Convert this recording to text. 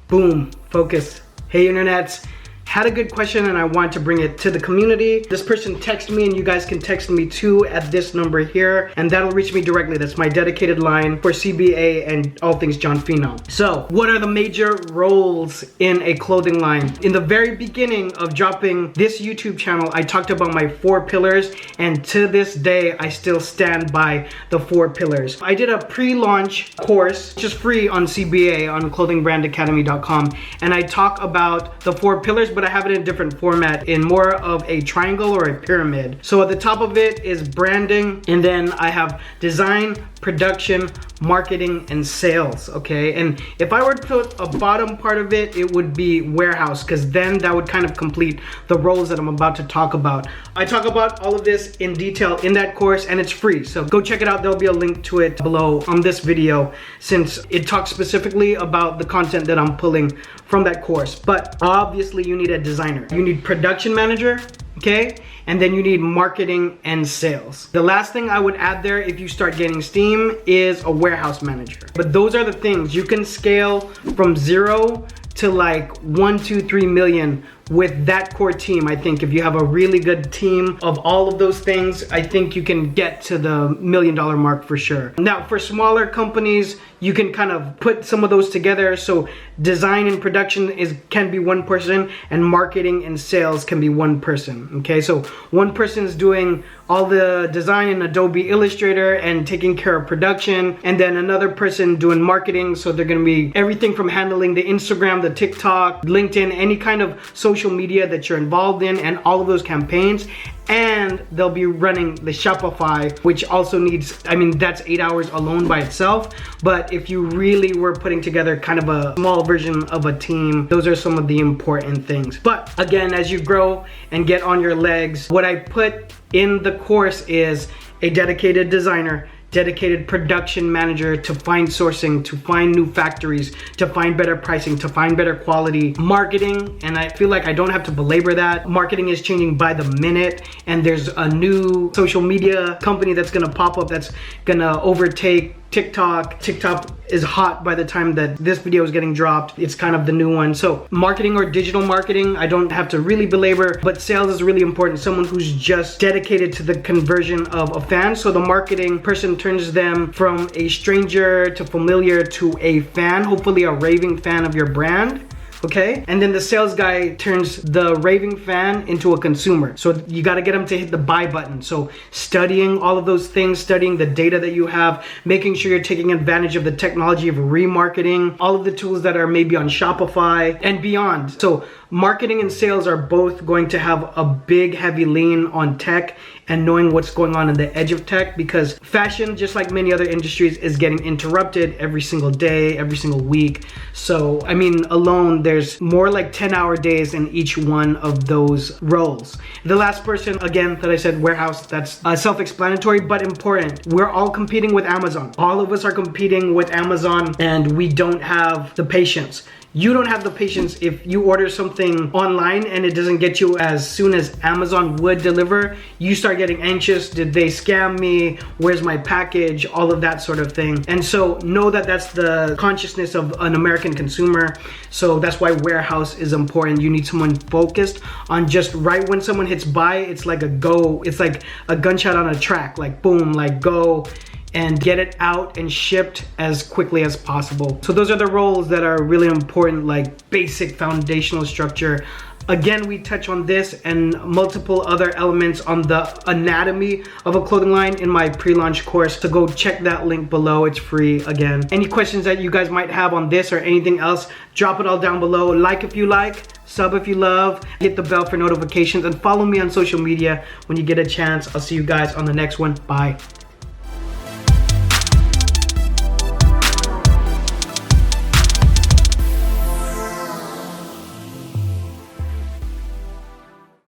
Boom, focus. Hey internets, had a good question and I want to bring it to the community. This person texted me, and you guys can text me too at this number here, and that'll reach me directly. That's my dedicated line for CBA and all things John Phenom. So what are the major roles in a clothing line? In the very beginning of dropping this YouTube channel, I talked about my 4 pillars, and to this day I still stand by the 4 pillars. I did a pre-launch course, just free on CBA on clothingbrandacademy.com, and I talk about the 4 pillars, but I have it in a different format, in more of a triangle or a pyramid. So at the top of it is branding, and then I have design, production, marketing, and sales, okay? And if I were to put a bottom part of it, it would be warehouse, because then that would kind of complete the roles that I'm about to talk about. I talk about all of this in detail in that course, and it's free, so go check it out. There'll be a link to it below on this video, since it talks specifically about the content that I'm pulling from that course. But obviously you need a designer, you need production manager, okay? And then you need marketing and sales. The last thing I would add there, if you start getting steam, is a warehouse manager. But those are the things. You can scale from 0 to like 1, 2, 3 million with that core team. I think if you have a really good team of all of those things, I think you can get to the $1 million mark for sure. Now for smaller companies, you can kind of put some of those together. So design and production can be one person, and marketing and sales can be one person, okay? So one person is doing all the design in Adobe Illustrator and taking care of production, and then another person doing marketing. So they're gonna be everything from handling the Instagram, the TikTok, LinkedIn, any kind of social media that you're involved in, and all of those campaigns. And they'll be running the Shopify, which also needs, I mean, that's 8 hours alone by itself. But if you really were putting together kind of a small version of a team, those are some of the important things. But again, as you grow and get on your legs, what I put in the course is a dedicated designer, dedicated production manager to find sourcing, to find new factories, to find better pricing, to find better quality, marketing, and I feel like I don't have to belabor that. Marketing is changing by the minute, and there's a new social media company that's gonna pop up that's gonna overtake TikTok. TikTok is hot by the time that this video is getting dropped. It's kind of the new one. So marketing or digital marketing, I don't have to really belabor, but sales is really important. Someone who's just dedicated to the conversion of a fan. So the marketing person turns them from a stranger to familiar to a fan, hopefully a raving fan of your brand. Okay, and then the sales guy turns the raving fan into a consumer. So you got to get them to hit the buy button. So studying all of those things, studying the data that you have, making sure you're taking advantage of the technology of remarketing, all of the tools that are maybe on Shopify and beyond. So marketing and sales are both going to have a big heavy lean on tech and knowing what's going on in the edge of tech, because fashion, just like many other industries, is getting interrupted every single day, every single week. So I mean, alone there's more like 10-hour days in each one of those roles. The last person, again, that I said warehouse, that's self-explanatory but important. We're all competing with Amazon. All of us are competing with Amazon, and we don't have the patience. You don't have the patience if you order something online and it doesn't get you as soon as Amazon would deliver. You start getting anxious. Did they scam me? Where's my package? All of that sort of thing. And so know that that's the consciousness of an American consumer. So that's why warehouse is important. You need someone focused on just right when someone hits buy, it's like a go. It's like a gunshot on a track, like boom, like go, and get it out and shipped as quickly as possible. So those are the roles that are really important, like basic foundational structure. Again, we touch on this and multiple other elements on the anatomy of a clothing line in my pre-launch course. So go check that link below, it's free again. Any questions that you guys might have on this or anything else, drop it all down below. Like if you like, sub if you love, hit the bell for notifications, and follow me on social media when you get a chance. I'll see you guys on the next one. Bye.